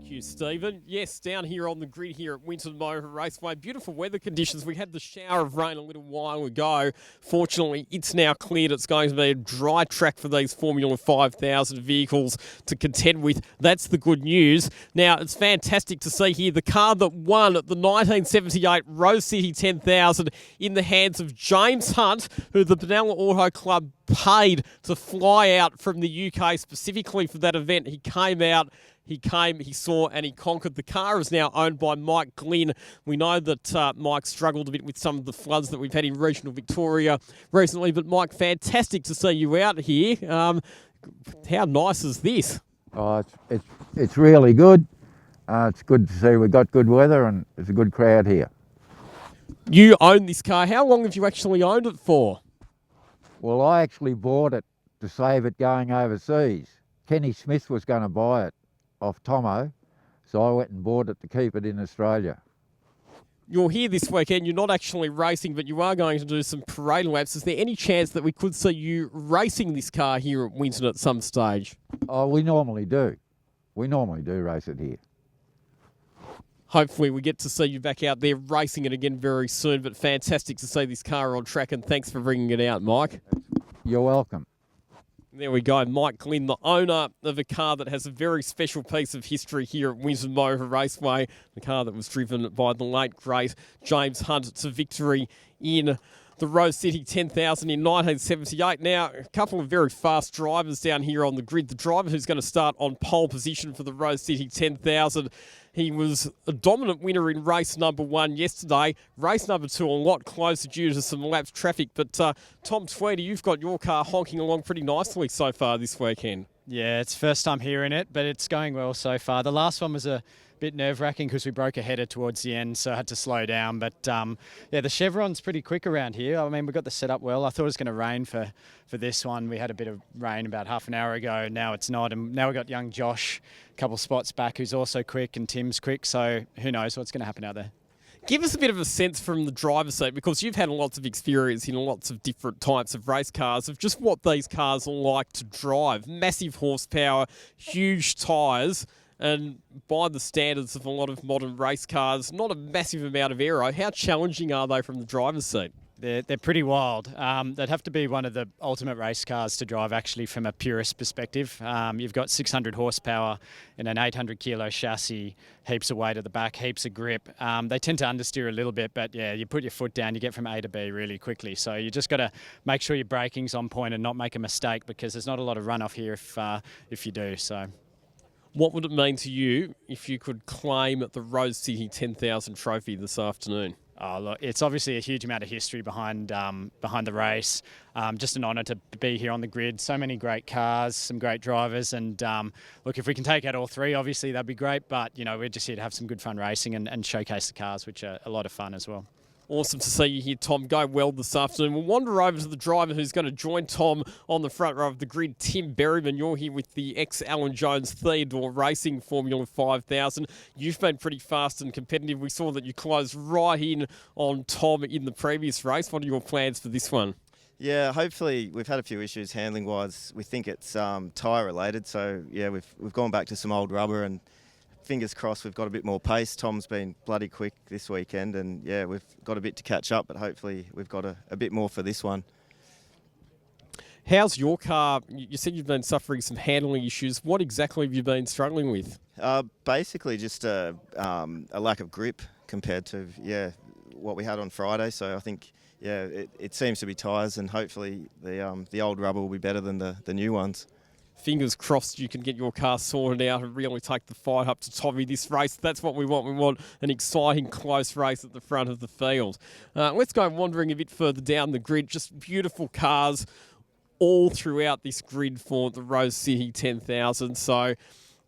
Thank you, Stephen. Yes, down here on the grid here at Winton Motor Raceway, beautiful weather conditions. We had the shower of rain a little while ago. Fortunately, it's now cleared. It's going to be a dry track for these Formula 5000 vehicles to contend with. That's the good news. Now, it's fantastic to see here the car that won at the 1978 Rose City 10,000 in the hands of James Hunt, who the Benalla Auto Club paid to fly out from the UK specifically for that event. He came out. He saw, and he conquered. The car is now owned by Mike Glynn. We know that Mike struggled a bit with some of the floods that we've had in regional Victoria recently, but Mike, fantastic to see you out here. How nice is this? Oh, it's really good. It's good to see we've got good weather and there's a good crowd here. You own this car. How long have you actually owned it for? Well, I actually bought it to save it going overseas. Kenny Smith was going to buy it off Tomo, so I went and bought it to keep it in Australia. You're here this weekend. You're not actually racing, but you are going to do some parade laps. Is there any chance that we could see you racing this car here at Winton at some stage? Oh, we normally do. We normally do race it here. Hopefully we get to see you back out there racing it again very soon, but fantastic to see this car on track, and thanks for bringing it out, Mike. You're welcome. There we go, Mike Glynn, the owner of a car that has a very special piece of history here at Winton Motor Raceway, the car that was driven by the late, great James Hunt to victory in the Rose City 10,000 in 1978. Now, a couple of very fast drivers down here on the grid. The driver who's going to start on pole position for the Rose City 10,000, he was a dominant winner in race number 1 yesterday. Race number 2 a lot closer due to some lapsed traffic. But Tom Tweedy, you've got your car honking along pretty nicely so far this weekend. Yeah, it's first time hearing it, but it's going well so far. The last one was a bit nerve-wracking because we broke a header towards the end, so I had to slow down. But yeah, the chevron's pretty quick around here. I mean, we got the setup well. I thought it was going to rain for this one. We had a bit of rain about half an hour ago. Now it's not, and now we've got young Josh a couple spots back who's also quick, and Tim's quick, so who knows what's going to happen out there. Give us a bit of a sense from the driver's seat, because you've had lots of experience in lots of different types of race cars, of just what these cars are like to drive. Massive horsepower, huge tyres, and by the standards of a lot of modern race cars, not a massive amount of aero. How challenging are they from the driver's seat? They're pretty wild. They'd have to be one of the ultimate race cars to drive, actually, from a purist perspective. You've got 600 horsepower in an 800 kilo chassis, heaps of weight at the back, heaps of grip. They tend to understeer a little bit, but yeah, you put your foot down, you get from A to B really quickly. So you just got to make sure your braking's on point and not make a mistake, because there's not a lot of runoff here if you do. So, what would it mean to you if you could claim the Rose City 10,000 trophy this afternoon? Oh, look, it's obviously a huge amount of history behind the race. Just an honour to be here on the grid. So many great cars, some great drivers, and look, if we can take out all three, obviously that'd be great. But you know, we're just here to have some good fun racing and showcase the cars, which are a lot of fun as well. Awesome to see you here, Tom. Go well this afternoon. We'll wander over to the driver who's going to join Tom on the front row of the grid, Tim Berryman. You're here with the ex-Alan Jones Theodore Racing Formula 5000. You've been pretty fast and competitive. We saw that you closed right in on Tom in the previous race. What are your plans for this one? Yeah, hopefully we've had a few issues handling-wise. We think it's tyre-related, so yeah, we've gone back to some old rubber, and fingers crossed we've got a bit more pace. Tom's been bloody quick this weekend, and yeah, we've got a bit to catch up, but hopefully we've got a bit more for this one. How's your car? You said you've been suffering some handling issues. What exactly have you been struggling with? Basically just a lack of grip compared to what we had on Friday. So I think it seems to be tyres, and hopefully the old rubber will be better than the new ones. Fingers crossed you can get your car sorted out and really take the fight up to Tommy this race. That's what we want. We want an exciting, close race at the front of the field. Let's go wandering a bit further down the grid. Just beautiful cars all throughout this grid for the Rose City 10,000. So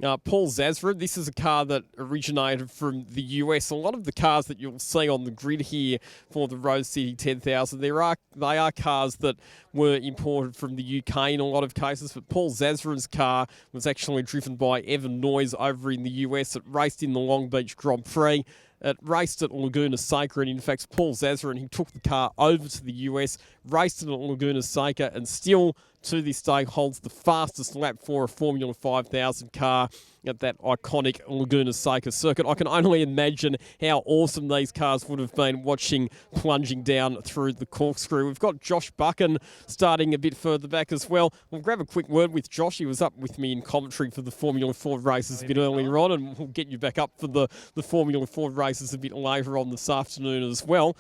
Paul Zasra, this is a car that originated from the US. A lot of the cars that you'll see on the grid here for the Rose City 10,000, they are cars that were imported from the UK in a lot of cases, but Paul Zasra's car was actually driven by Evan Noyes over in the US. It raced in the Long Beach Grand Prix. It raced at Laguna Seca, and in fact, Paul Zasra, he took the car over to the US, raced it at Laguna Seca, and still to this day holds the fastest lap for a Formula 5000 car at that iconic Laguna Seca circuit. I can only imagine how awesome these cars would have been watching plunging down through the corkscrew. We've got Josh Buchan starting a bit further back as well. We'll grab a quick word with Josh. He was up with me in commentary for the Formula Ford races a bit earlier on, and we'll get you back up for the Formula Ford races a bit later on this afternoon as well.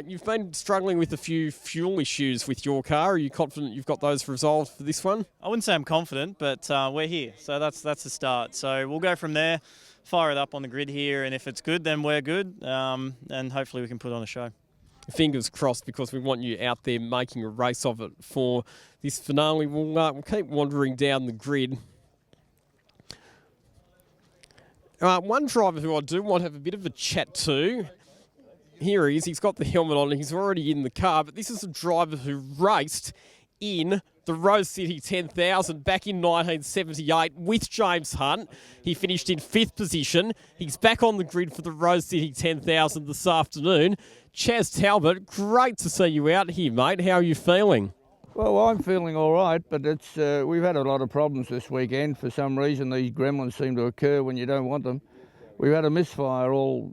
You've been struggling with a few fuel issues with your car. Are you confident you've got those resolved for this one? I wouldn't say I'm confident, but we're here, so that's the start. So we'll go from there, fire it up on the grid here, and if it's good, then we're good, and hopefully we can put on a show. Fingers crossed, because we want you out there making a race of it for this finale. We'll keep wandering down the grid. One driver who I do want to have a bit of a chat to. Here he is. He's got the helmet on. He's already in the car. But this is a driver who raced in the Rose City 10,000 back in 1978 with James Hunt. He finished in 5th position. He's back on the grid for the Rose City 10,000 this afternoon. Chaz Talbot, great to see you out here, mate. How are you feeling? Well, I'm feeling all right, but it's we've had a lot of problems this weekend. For some reason, these gremlins seem to occur when you don't want them. We've had a misfire all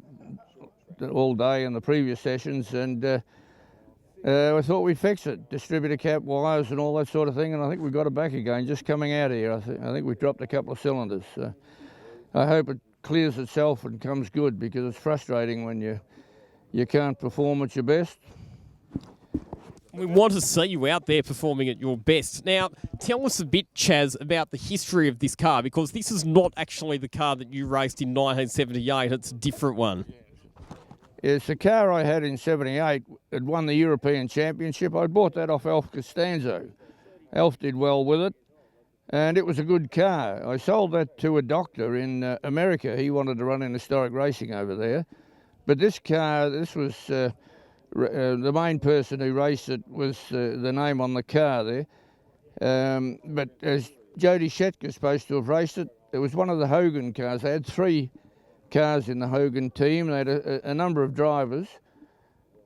day in the previous sessions, and I thought we'd fix it. Distributor cap wires and all that sort of thing, and I think we've got it back again just coming out of here. I think we've dropped a couple of cylinders. I hope it clears itself and comes good, because it's frustrating when you can't perform at your best. We want to see you out there performing at your best. Now, tell us a bit, Chaz, about the history of this car, because this is not actually the car that you raced in 1978. It's a different one. It's a car I had in 78. It won the European Championship. I bought that off Alf Costanzo. Alf did well with it, and it was a good car. I sold that to a doctor in America. He wanted to run in historic racing over there. But this car, this was... the main person who raced it was the name on the car there. But as Jody Shetker's supposed to have raced it, it was one of the Hogan cars. They had 3 cars in the Hogan team. They had a number of drivers.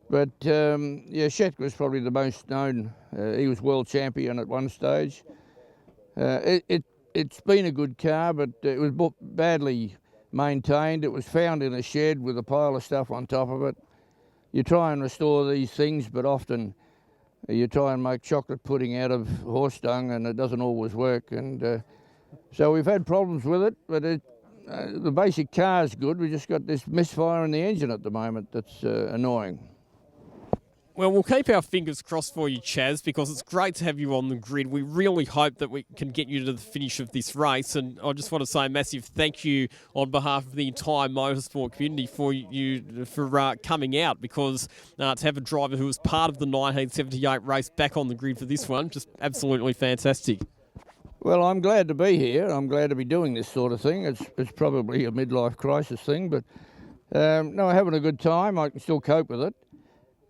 But, Shetker was probably the most known. He was world champion at one stage. It's been a good car, but it was badly maintained. It was found in a shed with a pile of stuff on top of it. You try and restore these things, but often you try and make chocolate pudding out of horse dung, and it doesn't always work. And so we've had problems with it, but the basic car's good. We just got this misfire in the engine at the moment that's annoying. Well, we'll keep our fingers crossed for you, Chaz, because it's great to have you on the grid. We really hope that we can get you to the finish of this race. And I just want to say a massive thank you on behalf of the entire motorsport community for coming out, because to have a driver who was part of the 1978 race back on the grid for this one, just absolutely fantastic. Well, I'm glad to be here. I'm glad to be doing this sort of thing. It's probably a midlife crisis thing, but no, I'm having a good time. I can still cope with it.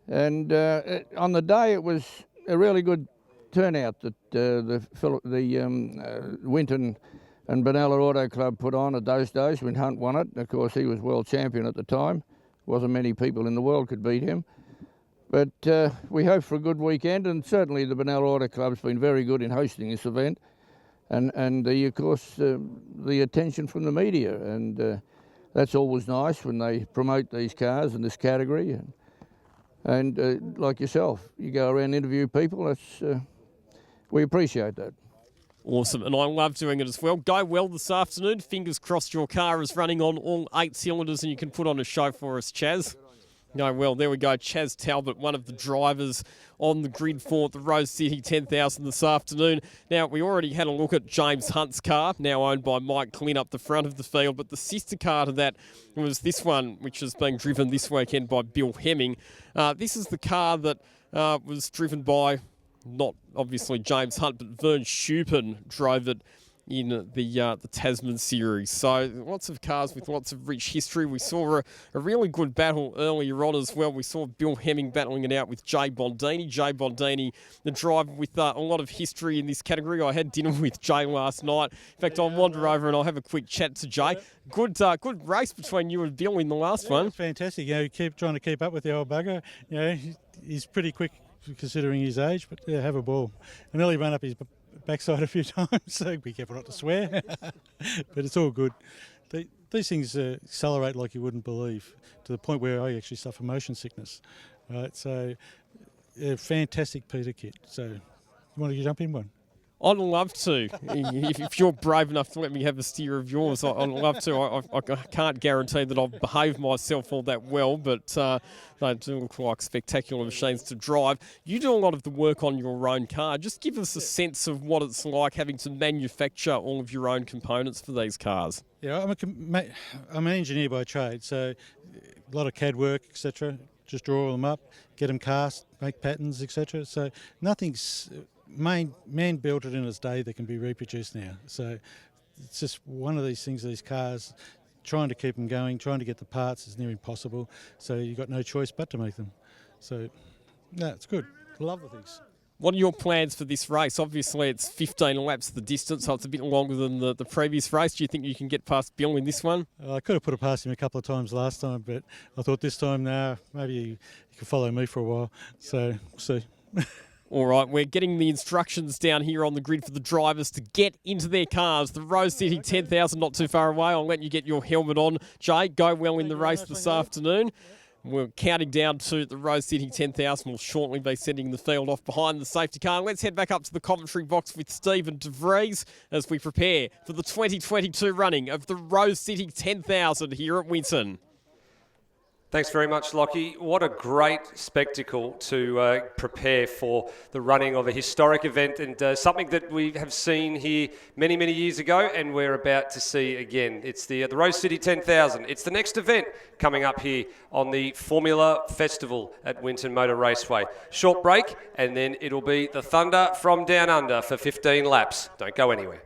And on the day, it was a really good turnout that the Winton and Benalla Auto Club put on at those days when Hunt won it. Of course, he was world champion at the time. Wasn't many people in the world could beat him. But we hope for a good weekend, and certainly the Benalla Auto Club's been very good in hosting this event. And of course, the attention from the media. And that's always nice when they promote these cars in this category. And like yourself, you go around and interview people. We appreciate that. Awesome, and I love doing it as well. Go well this afternoon. Fingers crossed your car is running on all 8 cylinders and you can put on a show for us, Chaz. No, well, there we go. Chaz Talbot, one of the drivers on the grid for the Rose City 10,000 this afternoon. Now, we already had a look at James Hunt's car, now owned by Mike Glynn up the front of the field, but the sister car to that was this one, which is being driven this weekend by Bill Hemming. This is the car that was driven by, not obviously James Hunt, but Vern Schuppen drove it in the Tasman series. So lots of cars with lots of rich history. We saw a really good battle earlier on as well. We saw Bill Hemming battling it out with Jay Bondini. Jay Bondini, the driver with a lot of history in this category. I had dinner with Jay last night. In fact, I'll wander over and I'll have a quick chat to Jay. Good race between you and Bill in the last one. It's fantastic. Keep trying to keep up with the old bugger. He's pretty quick considering his age, but yeah, have a ball. I nearly ran up his backside a few times, so be careful not to swear. But it's all good. These things accelerate like you wouldn't believe, to the point where I actually suffer motion sickness. Right, so fantastic Peter kit. So you want to jump in one? I'd love to. If you're brave enough to let me have a steer of yours, I'd love to. I can't guarantee that I'll behave myself all that well, but they do look like spectacular machines to drive. You do a lot of the work on your own car. Just give us a sense of what it's like having to manufacture all of your own components for these cars. Yeah, I'm an engineer by trade, so a lot of CAD work, etc. Just draw them up, get them cast, make patterns, etc. So nothing's man built it in its day that can be reproduced now. So it's just one of these things, these cars, trying to keep them going, trying to get the parts is near impossible. So you've got no choice but to make them. So, no, it's good. I love the things. What are your plans for this race? Obviously, it's 15 laps the distance, so it's a bit longer than the previous race. Do you think you can get past Bill in this one? I could have put it past him a couple of times last time, but I thought this time, maybe you could follow me for a while. So, we'll see. All right, we're getting the instructions down here on the grid for the drivers to get into their cars. The Rose City 10,000 not too far away. I'll let you get your helmet on. Jay, go well in the race this afternoon. We're counting down to the Rose City 10,000. We'll shortly be sending the field off behind the safety car. Let's head back up to the commentary box with Stephen De Vries as we prepare for the 2022 running of the Rose City 10,000 here at Winton. Thanks very much, Lockie. What a great spectacle to prepare for the running of a historic event, and something that we have seen here many, many years ago and we're about to see again. It's the Rose City 10,000. It's the next event coming up here on the Formula Festival at Winton Motor Raceway. Short break, and then it'll be the Thunder from Down Under for 15 laps. Don't go anywhere.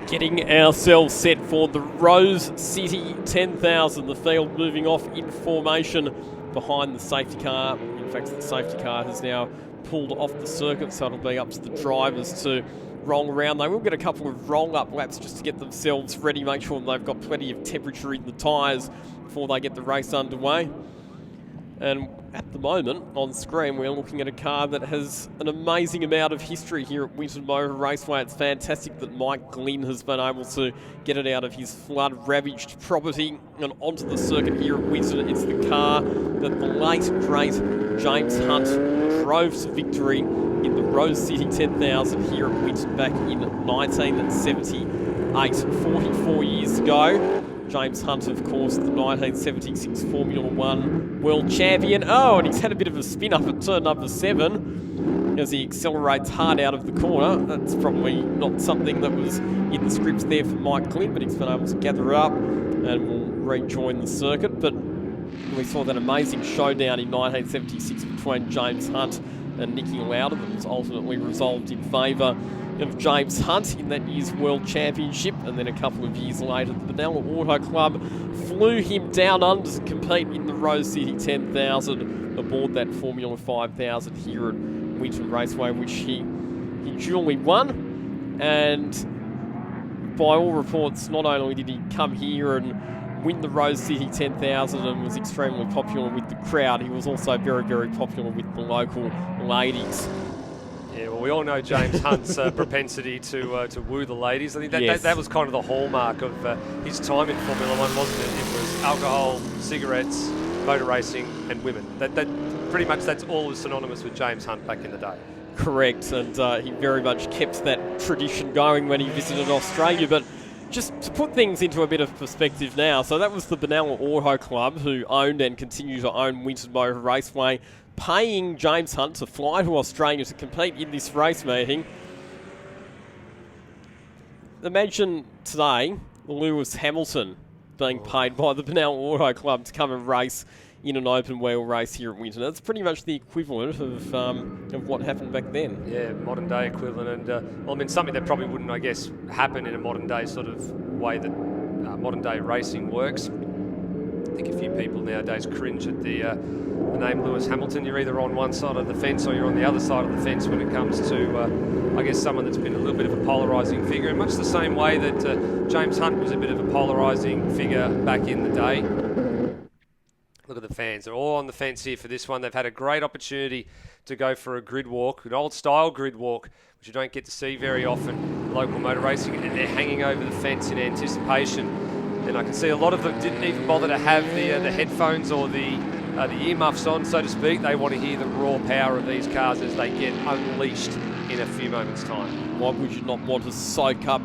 Getting ourselves set for the Rose City 10,000. The field moving off in formation behind the safety car. In fact, the safety car has now pulled off the circuit, so it'll be up to the drivers to roll around. They will get a couple of roll-up laps just to get themselves ready, make sure they've got plenty of temperature in the tyres before they get the race underway. And at the moment, on screen, we're looking at a car that has an amazing amount of history here at Winton Motor Raceway. It's fantastic that Mike Glynn has been able to get it out of his flood-ravaged property and onto the circuit here at Winton. It's the car that the late, great James Hunt drove to victory in the Rose City 10,000 here at Winton back in 1978, 44 years ago. James Hunt, of course, the 1976 Formula One world champion. Oh, and he's had a bit of a spin up at turn number 7 as he accelerates hard out of the corner. That's probably not something that was in the scripts there for Mike Glynn, but he's been able to gather up and will rejoin the circuit. But we saw that amazing showdown in 1976 between James Hunt and Nicky Lauda that was ultimately resolved in favour of James Hunt in that year's World Championship, and then a couple of years later the Benalla Auto Club flew him down under to compete in the Rose City 10,000 aboard that Formula 5000 here at Winton Raceway, which he duly won. And by all reports, not only did he come here and win the Rose City 10,000 and was extremely popular with the crowd, he was also very, very popular with the local ladies. Yeah, well, we all know James Hunt's propensity to woo the ladies. I think that, Yes. that was kind of the hallmark of his time in Formula One, wasn't it? It was alcohol, cigarettes, motor racing, and women. That pretty much that's all was synonymous with James Hunt back in the day. Correct, and he very much kept that tradition going when he visited Australia. But just to put things into a bit of perspective now, so that was the Benalla Auto Club who owned and continue to own Winton Motor Raceway, paying James Hunt to fly to Australia to compete in this race meeting. Imagine today Lewis Hamilton being paid by the Benalla Auto Club to come and race in an open wheel race here at Winton. That's pretty much the equivalent of what happened back then. Yeah, modern day equivalent, and well, I mean something that probably wouldn't, I guess, happen in a modern day sort of way that modern day racing works. I think a few people nowadays cringe at the name Lewis Hamilton. You're either on one side of the fence or you're on the other side of the fence when it comes to, I guess, someone that's been a little bit of a polarising figure, in much the same way that James Hunt was a bit of a polarising figure back in the day. Look at the fans. They're all on the fence here for this one. They've had a great opportunity to go for a grid walk, an old-style grid walk, which you don't get to see very often in local motor racing, and they're hanging over the fence in anticipation. And I can see a lot of them didn't even bother to have the headphones or the earmuffs on, so to speak. They want to hear the raw power of these cars as they get unleashed in a few moments' time. Why would you not want to soak up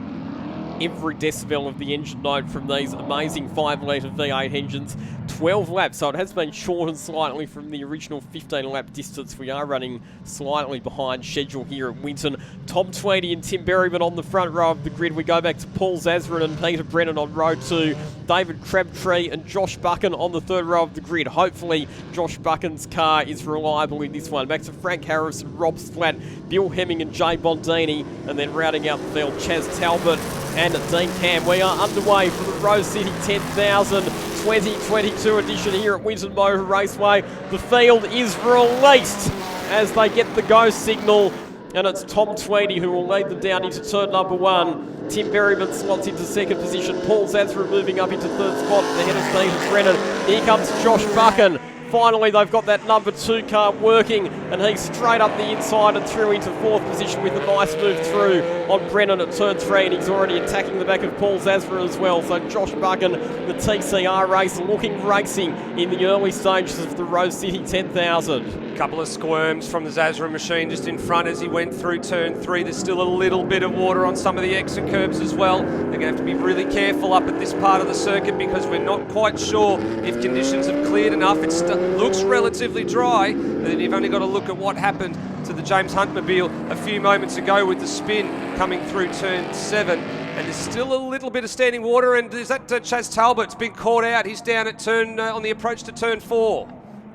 every decibel of the engine note from these amazing 5-litre V8 engines? 12 laps, so it has been shortened slightly from the original 15-lap distance. We are running slightly behind schedule here at Winton. Tom Tweedy and Tim Berryman on the front row of the grid. We go back to Paul Zasrin and Peter Brennan on row 2. David Crabtree and Josh Buchan on the third row of the grid. Hopefully Josh Buchan's car is reliable in this one. Back to Frank Harris and Rob Splatt, Bill Hemming and Jay Bondini, and then rounding out the field, Chaz Talbot and Dean Cam. We are underway for the Rose City 10,000 2022 edition here at Winton Motor Raceway. The field is released as they get the go signal, and it's Tom Tweedy who will lead them down into turn number 1. Tim Berryman slots into second position. Paul Zasra moving up into third spot ahead of Stephen Brennan. Here comes Josh Buchan. Finally, they've got that number 2 car working, and he's straight up the inside and through into fourth position with a nice move through on Brennan at turn 3, and he's already attacking the back of Paul Zasra as well. So Josh Buchan, the TCR race, looking racing in the early stages of the Rose City 10,000. Couple of squirms from the Zasra machine just in front as he went through turn 3. There's still a little bit of water on some of the exit curbs as well. They're going to have to be really careful up at this part of the circuit because we're not quite sure if conditions have cleared enough. It looks relatively dry, but then you've only got to look at what happened to the James Hunt mobile a few moments ago with the spin coming through turn 7. And there's still a little bit of standing water, and is that Chaz Talbot's been caught out. He's down at on the approach to turn 4.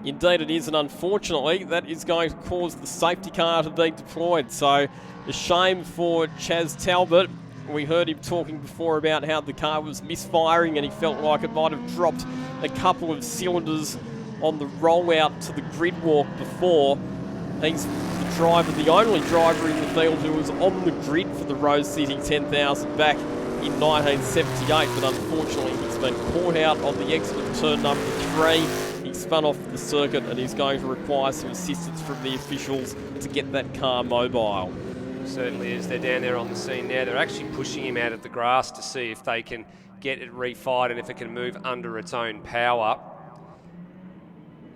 Indeed it is, and unfortunately that is going to cause the safety car to be deployed. So a shame for Chaz Talbot. We heard him talking before about how the car was misfiring and he felt like it might have dropped a couple of cylinders on the rollout to the grid walk before. He's the driver, the only driver in the field who was on the grid for the Rose City 10,000 back in 1978, but unfortunately he's been caught out on the exit of turn number 3. He spun off the circuit and he's going to require some assistance from the officials to get that car mobile. Certainly is. They're down there on the scene now. They're actually pushing him out of the grass to see if they can get it refired and if it can move under its own power.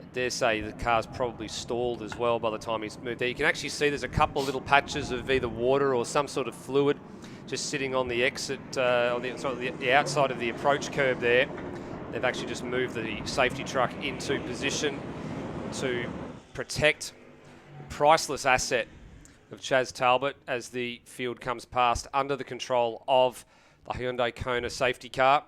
I dare say the car's probably stalled as well by the time he's moved there. You can actually see there's a couple of little patches of either water or some sort of fluid just sitting on the exit, on the outside of the approach curb there. They've actually just moved the safety truck into position to protect the priceless asset of Chaz Talbot as the field comes past under the control of the Hyundai Kona safety car.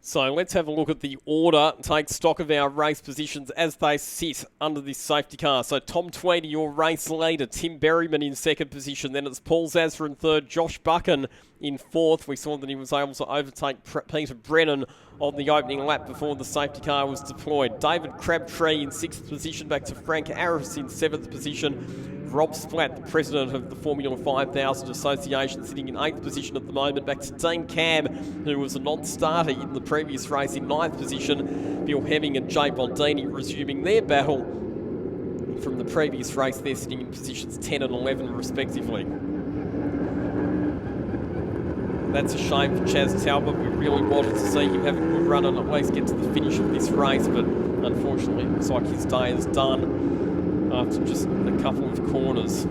So let's have a look at the order, take stock of our race positions as they sit under this safety car. So Tom Tweedy, your race leader, Tim Berryman in second position, then it's Paul Zasra in third, Josh Buchan in fourth. We saw that he was able to overtake Peter Brennan on the opening lap before the safety car was deployed. David Crabtree in sixth position, back to Frank Harris in seventh position. Rob Splatt, the president of the Formula 5000 Association, sitting in 8th position at the moment. Back to Dean Cam, who was a non-starter in the previous race, in 9th position. Bill Hemming and Jay Bondini resuming their battle from the previous race. They're sitting in positions 10 and 11 respectively. That's a shame for Chaz Talbot. We really wanted to see him have a good run and at least get to the finish of this race, but unfortunately it looks like his day is done after just a couple of corners.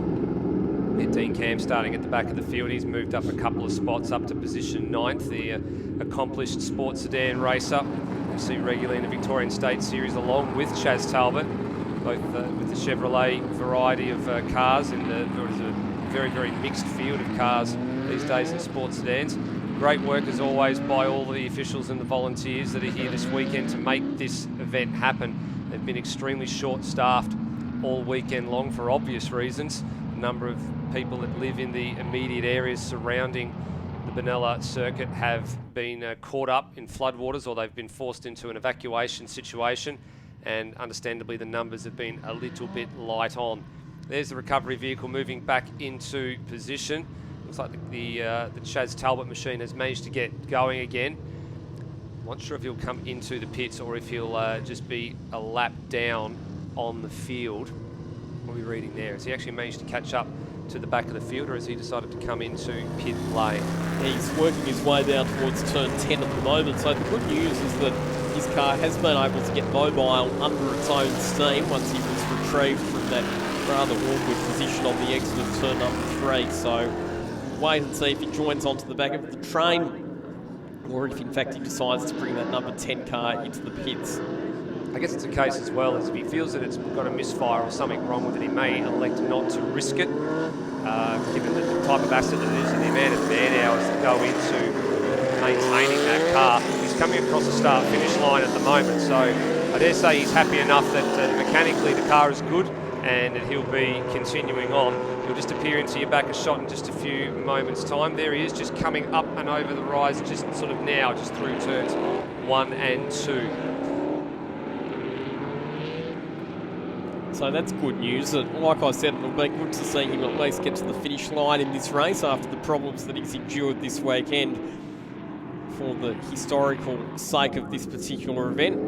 Yeah, Dean Cam starting at the back of the field. He's moved up a couple of spots up to position 9th, the accomplished sports sedan racer. We see regularly in the Victorian State Series along with Chaz Talbot, both with the Chevrolet variety of cars in what is a very, very mixed field of cars these days in sports sedans. Great work as always by all the officials and the volunteers that are here this weekend to make this event happen. They've been extremely short-staffed all weekend long for obvious reasons. A number of people that live in the immediate areas surrounding the Benalla circuit have been caught up in floodwaters, or they've been forced into an evacuation situation, and understandably the numbers have been a little bit light on. There's the recovery vehicle moving back into position. Looks like the Chaz Talbot machine has managed to get going again. Not sure if he'll come into the pits or if he'll just be a lap down on the field. What are we reading there? Has he actually managed to catch up to the back of the field, or has he decided to come into pit lane? He's working his way down towards turn 10 at the moment, so the good news is that his car has been able to get mobile under its own steam once he was retrieved from that rather awkward position on the exit of turn number 3. So we'll wait and see if he joins onto the back of the train, or if in fact he decides to bring that number 10 car into the pits. I guess it's a case as well as if he feels that it's got a misfire or something wrong with it, he may elect not to risk it, given the type of asset it is and the amount of man hours that go into maintaining that car. He's coming across the start-finish line at the moment, so I dare say he's happy enough that mechanically the car is good and that he'll be continuing on. He'll just appear into your back a shot in just a few moments' time. There he is, just coming up and over the rise, just sort of now, just through turns 1 and 2. So that's good news. Like I said, it'll be good to see him at least get to the finish line in this race after the problems that he's endured this weekend for the historical sake of this particular event.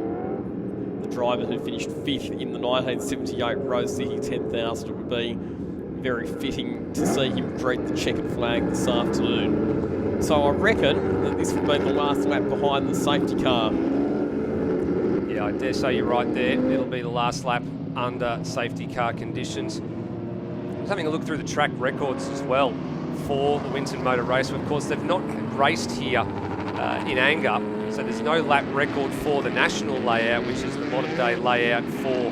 The driver who finished 5th in the 1978 Rose City 10,000, it would be very fitting to see him greet the checkered flag this afternoon. So I reckon that this will be the last lap behind the safety car. Yeah, I dare say you're right there. It'll be the last lap under safety car conditions. I was having a look through the track records as well for the Winton Motor Raceway. Of course, they've not raced here in anger, so there's no lap record for the national layout, which is the modern day layout for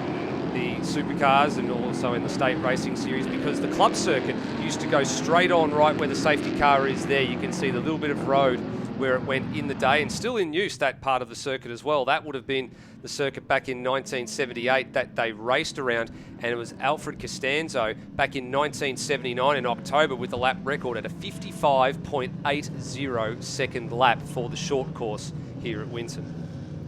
the supercars and also in the state racing series, because the club circuit used to go straight on right where the safety car is there. You can see the little bit of road where it went in the day, and still in use, that part of the circuit as well. That would have been the circuit back in 1978 that they raced around, and it was Alfred Costanzo back in 1979 in October with the lap record at a 55.80 second lap for the short course here at Winton.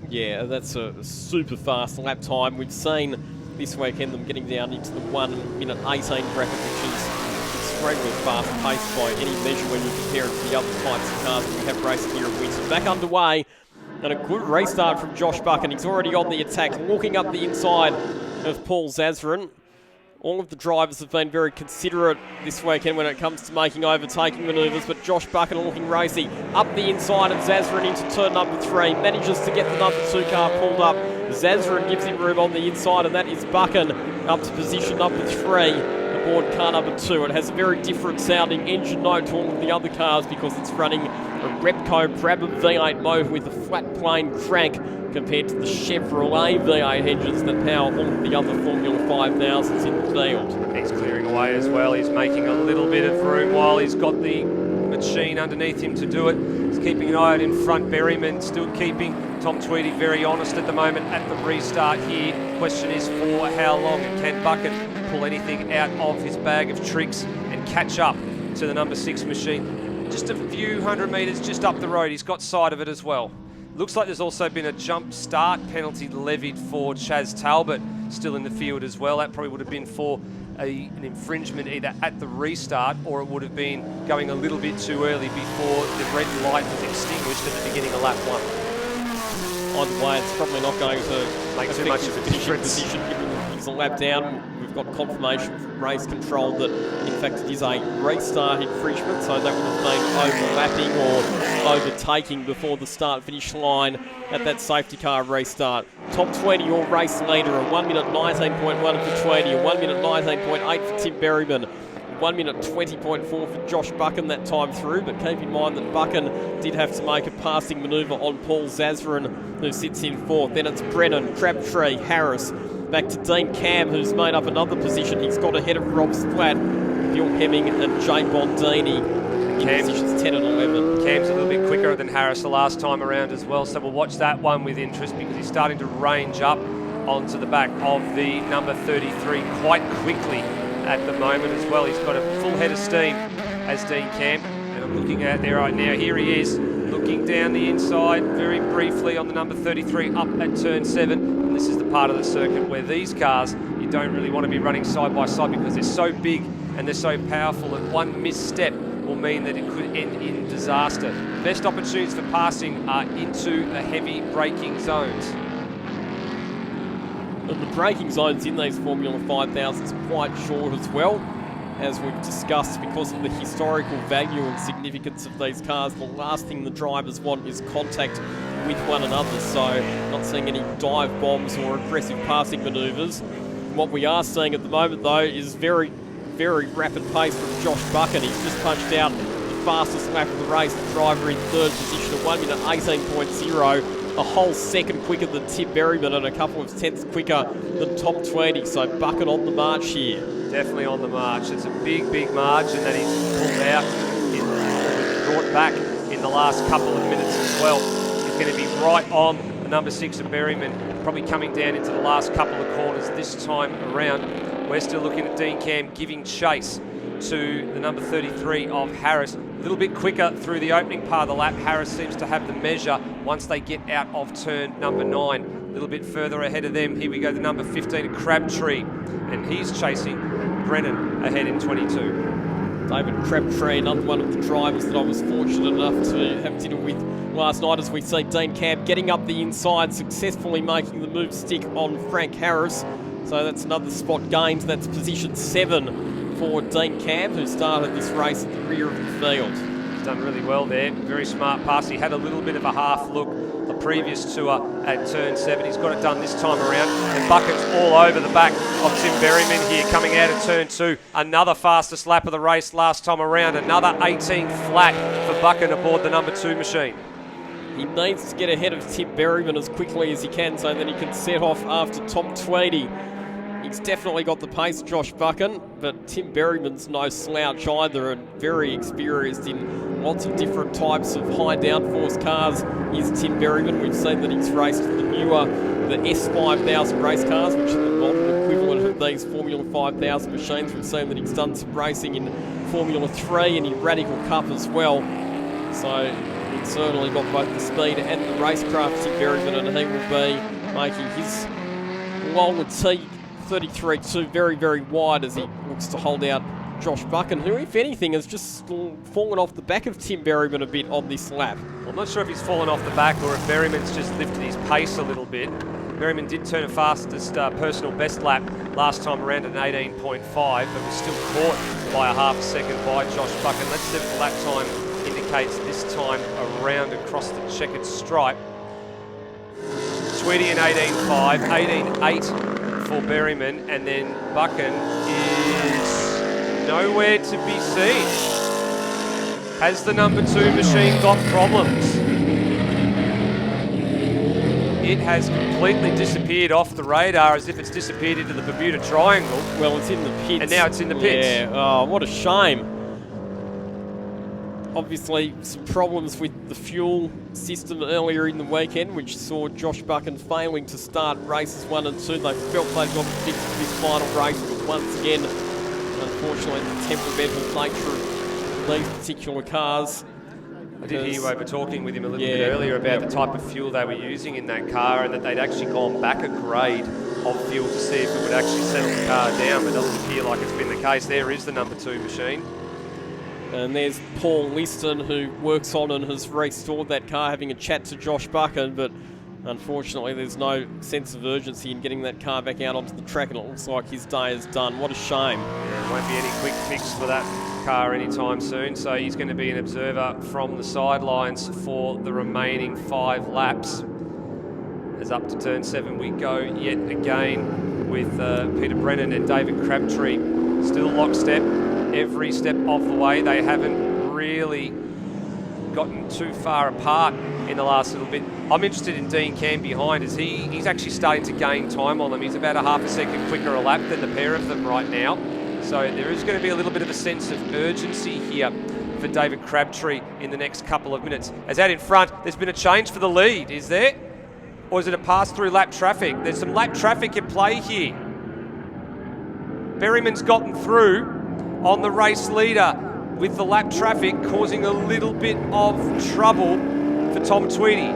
Yeah, that's a super fast lap time. We've seen this weekend, them getting down into the 1 minute 18 bracket, which is extremely fast paced by any measure when you compare it to the other types of cars that we have racing here at Winton. Back underway, and a good restart from Josh Buchan. He's already on the attack, walking up the inside of Paul Zazrin. All of the drivers have been very considerate this weekend when it comes to making overtaking manoeuvres, but Josh Buchan looking racy. Up the inside of Zazrin into turn number 3. Manages to get the number 2 car pulled up. Zazrin gives him room on the inside, and that is Buchan up to position number 3 aboard car number 2. It has a very different sounding engine note to all of the other cars because it's running a Repco Brabham V8 motor with a flat plane crank compared to the Chevrolet V8 engines that power all of the other Formula 5000s in the field. He's clearing away as well. He's making a little bit of room while he's got the machine underneath him to do it. He's keeping an eye out in front. Berryman still keeping Tom Tweedy very honest at the moment at the restart here. Question is for how long, and can Buchan pull anything out of his bag of tricks and catch up to the number 6 machine? Just a few hundred metres just up the road. He's got sight of it as well. Looks like there's also been a jump start penalty levied for Chaz Talbot still in the field as well. That probably would have been for an infringement either at the restart or it would have been going a little bit too early before the red light was extinguished at the beginning of lap 1. Either way, it's probably not going to Make too much of a difference. Position given he's a lap down. We've got confirmation from race control that in fact it is a restart infringement, so that would have been overlapping or overtaking before the start-finish line at that safety car restart. Tom Tweedy, your race leader, a 1 minute 19.1 for Tweedy, a 1 minute 19.8 for Tim Berryman, 1 minute 20.4 for Josh Buchan that time through, but keep in mind that Buchan did have to make a passing manoeuvre on Paul Zazrin, who sits in 4th. Then it's Brennan, Crabtree, Harris, back to Dean Cam, who's made up another position. He's got ahead of Rob Splatt, Bill Hemming and Jane Bondini in positions 10 and 11. Cam's a little bit quicker than Harris the last time around as well, so we'll watch that one with interest because he's starting to range up onto the back of the number 33 quite quickly at the moment as well. He's got a full head of steam as Dean Cam, and I'm looking at there right now. Here he is looking down the inside very briefly on the number 33 up at turn 7. And this is the part of the circuit where these cars you don't really want to be running side by side because they're so big and they're so powerful that one misstep will mean that it could end in disaster. Best opportunities for passing are into the heavy braking zones. And the braking zones in these Formula 5000s are quite short as well, as we've discussed, because of the historical value and significance of these cars. The last thing the drivers want is contact with one another, so not seeing any dive bombs or aggressive passing manoeuvres. What we are seeing at the moment, though, is very, very rapid pace from Josh Buchan. He's just punched out the fastest lap of the race, the driver in 3rd position at 1 minute 18.0. A whole second quicker than Tim Berryman and a couple of tenths quicker than Tom Tweedy. So Buchan on the march here. Definitely on the march. It's a big, big march, and that he's pulled out, brought back in the last couple of minutes as well. He's going to be right on the number 6 of Berryman, probably coming down into the last couple of corners this time around. We're still looking at Dean Cam giving chase to the number 33 of Harris. A little bit quicker through the opening part of the lap. Harris seems to have the measure once they get out of turn number 9. A little bit further ahead of them. Here we go, the number 15 of Crabtree, and he's chasing Brennan ahead in 22. David Crabtree, another one of the drivers that I was fortunate enough to have dinner with last night, as we see Dean Cam getting up the inside, successfully making the move stick on Frank Harris. So that's another spot gained. That's position 7 for Dean Cam, who started this race at the rear of the field. He's done really well there. Very smart pass. He had a little bit of a half look the previous tour at turn 7. He's got it done this time around. And Bucket's all over the back of Tim Berryman here coming out of turn 2. Another fastest lap of the race last time around. Another 18 flat for Bucket aboard the number 2 machine. He needs to get ahead of Tim Berryman as quickly as he can so that he can set off after Tom Tweedy. He's definitely got the pace, Josh Buchan, but Tim Berryman's no slouch either, and very experienced in lots of different types of high downforce cars is Tim Berryman. We've seen that he's raced the newer, the S5000 race cars, which are the modern equivalent of these Formula 5000 machines. We've seen that he's done some racing in Formula 3 and in Radical Cup as well. So he's certainly got both the speed and the racecraft, Tim Berryman, and he will be making his long 33.2, very, very wide as he looks to hold out Josh Buchan, who, if anything, has just fallen off the back of Tim Berryman a bit on this lap. I'm not sure if he's fallen off the back or if Berryman's just lifted his pace a little bit. Berryman did turn a fastest personal best lap last time around at an 18.5, but was still caught by a half a second by Josh Buchan. Let's see if the lap time indicates this time around across the checkered stripe. Tweedy in 18.5, 18.8 for Berryman, and then Buchan is nowhere to be seen. Has the number 2 machine got problems? It has completely disappeared off the radar as if it's disappeared into the Bermuda Triangle. Well, it's in the pits. And now it's in the pits. Yeah, oh, what a shame. Obviously, some problems with the fuel system earlier in the weekend, which saw Josh Buchan failing to start races 1 and 2. They felt they got fixed for this final race, but once again, unfortunately, the temperamental nature of these particular cars. I did hear you over talking with him a little bit earlier about the type of fuel they were using in that car, and that they'd actually gone back a grade of fuel to see if it would actually settle the car down, but it doesn't appear like it's been the case. There is the number 2 machine. And there's Paul Liston, who works on and has restored that car, having a chat to Josh Buchan, but unfortunately there's no sense of urgency in getting that car back out onto the track, and it looks like his day is done. What a shame. Yeah, there won't be any quick fix for that car anytime soon, so he's going to be an observer from the sidelines for the remaining 5 laps. As up to turn 7 we go yet again with Peter Brennan and David Crabtree still lockstep every step of the way. They haven't really gotten too far apart in the last little bit. I'm interested in Dean Cam behind, as he's actually starting to gain time on them. He's about a half a second quicker a lap than the pair of them right now. So there is going to be a little bit of a sense of urgency here for David Crabtree in the next couple of minutes. As out in front, there's been a change for the lead, is there? Or is it a pass-through lap traffic? There's some lap traffic at play here. Berryman's gotten through on the race leader with the lap traffic causing a little bit of trouble for Tom Tweedy.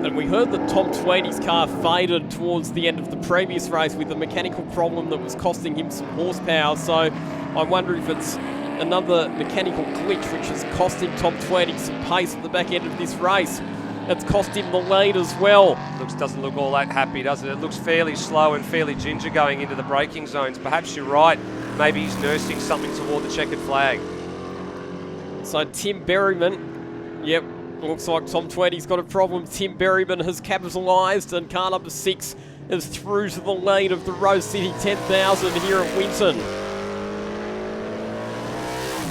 And we heard that Tom Tweedy's car faded towards the end of the previous race with a mechanical problem that was costing him some horsepower. So I wonder if it's another mechanical glitch which has costing Tom Tweedy some pace at the back end of this race. It's cost him the lead as well. Doesn't look all that happy, does it? It looks fairly slow and fairly ginger going into the braking zones. Perhaps you're right. Maybe he's nursing something toward the checkered flag. So Tim Berryman, yep, looks like Tom Tweedy's got a problem. Tim Berryman has capitalised, and car number 6 is through to the lead of the Rose City 10,000 here at Winton.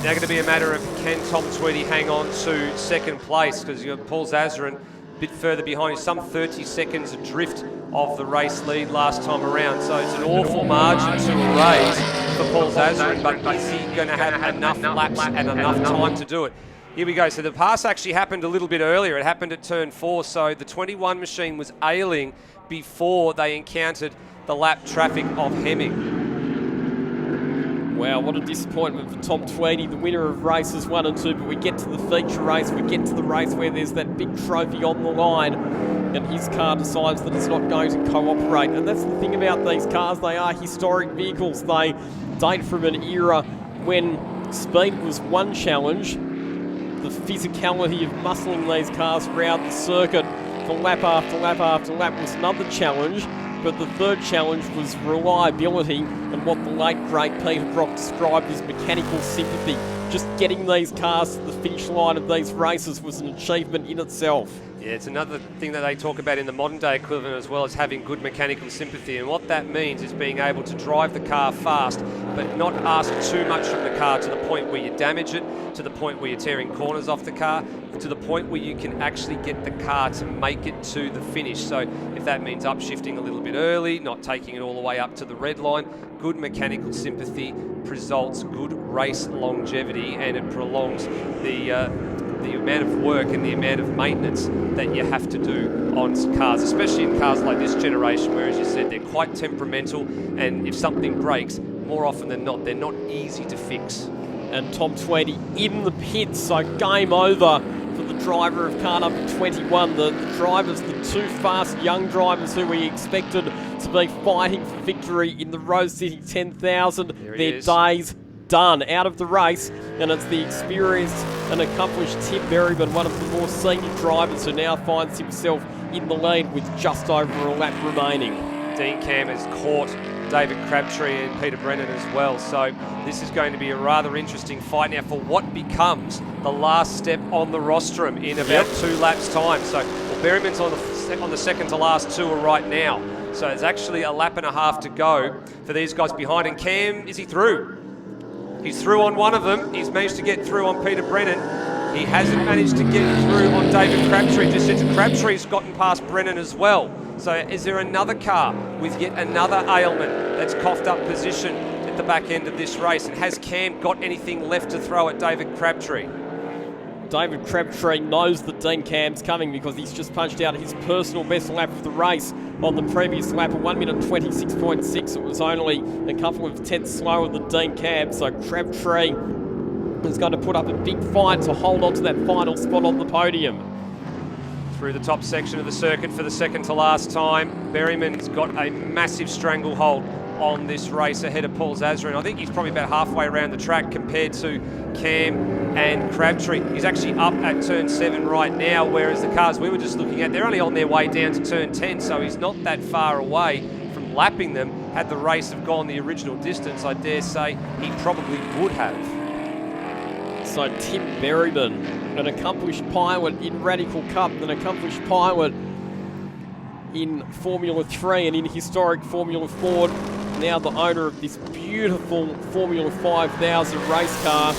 Now going to be a matter of can Tom Tweedy hang on to second place, because you've got Paul Zazarin a bit further behind. He's some 30 seconds adrift of the race lead last time around. So it's an awful margin to erase for Paul Zazarin, but is he going to have enough laps and enough time to do it? Here we go. So the pass actually happened a little bit earlier. It happened at turn 4. So the 21 machine was ailing before they encountered the lap traffic of Hemming. Wow, what a disappointment for Tom Tweedy, the winner of races 1 and 2. But we get to the feature race, we get to the race where there's that big trophy on the line, and his car decides that it's not going to cooperate. And that's the thing about these cars, they are historic vehicles. They date from an era when speed was one challenge, the physicality of muscling these cars around the circuit for lap after lap after lap was another challenge. But the third challenge was reliability, and what the late great Peter Brock described as mechanical sympathy. Just getting these cars to the finish line of these races was an achievement in itself. Yeah, it's another thing that they talk about in the modern day equivalent as well, as having good mechanical sympathy. And what that means is being able to drive the car fast, but not ask too much from the car to the point where you damage it, to the point where you're tearing corners off the car, to the point where you can actually get the car to make it to the finish. So if that means upshifting a little bit early, not taking it all the way up to the red line, good mechanical sympathy results good race longevity, and it prolongs the amount of work and the amount of maintenance that you have to do on cars, especially in cars like this generation, where, as you said, they're quite temperamental, and if something breaks, more often than not, they're not easy to fix. And Tom Tweedy in the pits, so game over for the driver of car number 21. The drivers, the two fast young drivers who we expected to be fighting for victory in the Rose City 10,000. There he Their is. days done, out of the race, and it's the experienced and accomplished Tim Berryman, one of the more senior drivers, who now finds himself in the lead with just over a lap remaining. Dean Cam has caught David Crabtree and Peter Brennan as well. So this is going to be a rather interesting fight now for what becomes the last step on the rostrum in about 2 laps' time. So Berryman's on the second to last tour right now. So it's actually a lap and a half to go for these guys behind. And Cam, is he through? He's through on one of them. He's managed to get through on Peter Brennan. He hasn't managed to get through on David Crabtree. Just since Crabtree's gotten past Brennan as well. So is there another car with yet another ailment that's coughed up position at the back end of this race? And has Cam got anything left to throw at David Crabtree? David Crabtree knows that Dean Cam's coming because he's just punched out his personal best lap of the race on the previous lap, 1 minute 26.6. It was only a couple of tenths slower than Dean Cam, so Crabtree is going to put up a big fight to hold on to that final spot on the podium. Through the top section of the circuit for the second to last time, Berryman's got a massive stranglehold on this race ahead of Paul Zazrin. I think he's probably about halfway around the track compared to Cam and Crabtree. He's actually up at turn 7 right now, whereas the cars we were just looking at, they're only on their way down to turn 10, so he's not that far away from lapping them. Had the race have gone the original distance, I dare say he probably would have. So Tim Berryman, an accomplished pilot in Radical Cup, an accomplished pilot in Formula 3 and in historic Formula Ford, now the owner of this beautiful Formula 5000 race car.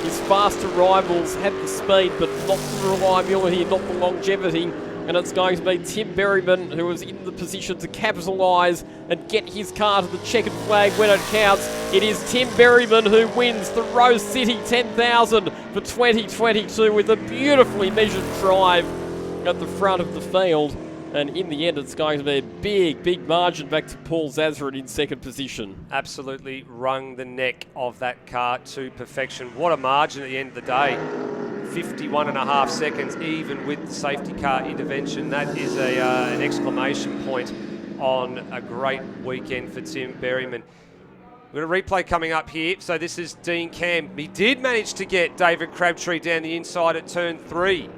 His faster rivals had the speed, but not the reliability and not the longevity. And it's going to be Tim Berryman who is in the position to capitalise and get his car to the checkered flag when it counts. It is Tim Berryman who wins the Rose City 10,000 for 2022 with a beautifully measured drive at the front of the field. And in the end, it's going to be a big, big margin back to Paul Zazrin in second position. Absolutely wrung the neck of that car to perfection. What a margin at the end of the day. 51.5 seconds, even with the safety car intervention. That is an exclamation point on a great weekend for Tim Berryman. We've got a replay coming up here. So this is Dean Cam. He did manage to get David Crabtree down the inside at turn 3.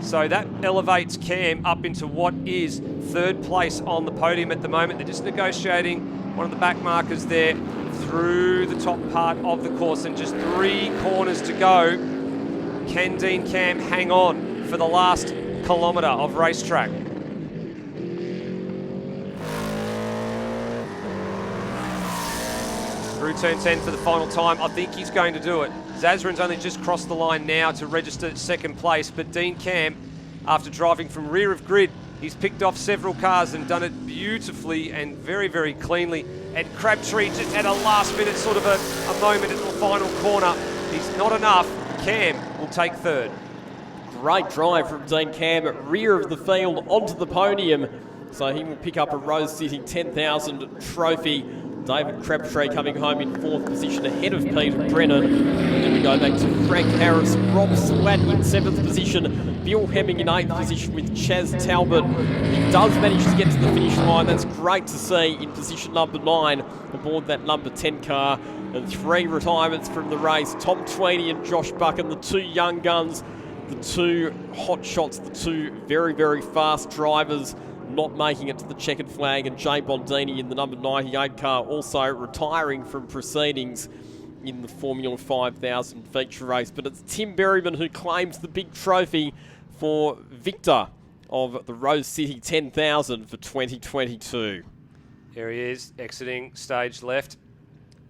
So that elevates Cam up into what is third place on the podium at the moment. They're just negotiating one of the back markers there through the top part of the course, and just 3 corners to go. Can Dean Cam hang on for the last kilometre of racetrack? Through turn 10 for the final time. I think he's going to do it. Zazrin's only just crossed the line now to register second place, but Dean Cam, after driving from rear of grid, he's picked off several cars and done it beautifully and very, very cleanly. And Crabtree just had a last minute sort of a moment at the final corner. He's not enough. Cam will take third. Great drive from Dean Cam at rear of the field onto the podium. So he will pick up a Rose City 10,000 trophy. David Crabtree coming home in fourth position ahead of Peter Brennan. And then we go back to Frank Harris, Rob Slat in seventh position, Bill Hemming in eighth position with Chaz Talbot. He does manage to get to the finish line. That's great to see in position number 9 aboard that number 10 car. And 3 retirements from the race. Tom Tweedy and Josh Buchan, the 2 young guns, the 2 hot shots, the 2 very, very fast drivers not making it to the checkered flag, and Jay Bondini in the number 98 car also retiring from proceedings in the Formula 5000 feature race. But it's Tim Berryman who claims the big trophy for victor of the Rose City 10,000 for 2022. Here he is, exiting stage left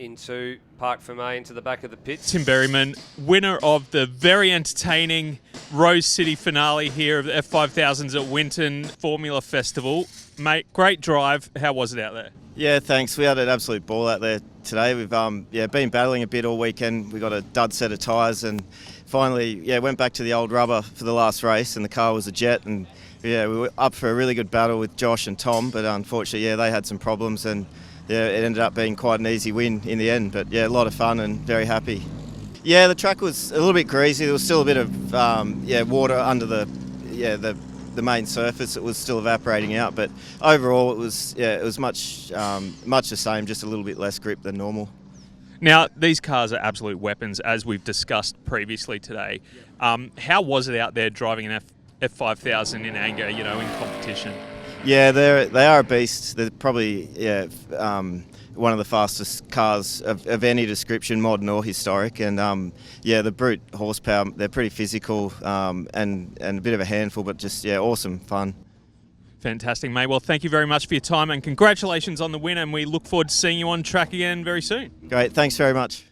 into Parc Fermé, into the back of the pits. Tim Berryman, winner of the very entertaining Rose City finale here of the F5000s at Winton Formula Festival. Mate, great drive. How was it out there? Yeah, thanks. We had an absolute ball out there today. We've been battling a bit all weekend. We got a dud set of tyres and finally went back to the old rubber for the last race, and the car was a Jet, and we were up for a really good battle with Josh and Tom, but unfortunately they had some problems, and it ended up being quite an easy win in the end. But a lot of fun and very happy. Yeah, the track was a little bit greasy. There was still a bit of water under the the main surface, it was still evaporating out. But overall, it was much the same, just a little bit less grip than normal. Now, these cars are absolute weapons, as we've discussed previously today. How was it out there driving an F5000 in anger, in competition? Yeah, they are a beast. They're probably one of the fastest cars of any description, modern or historic. And the brute horsepower, they're pretty physical and a bit of a handful, but just awesome fun. Fantastic, mate. Well, thank you very much for your time and congratulations on the win, and we look forward to seeing you on track again very soon. Great, thanks very much.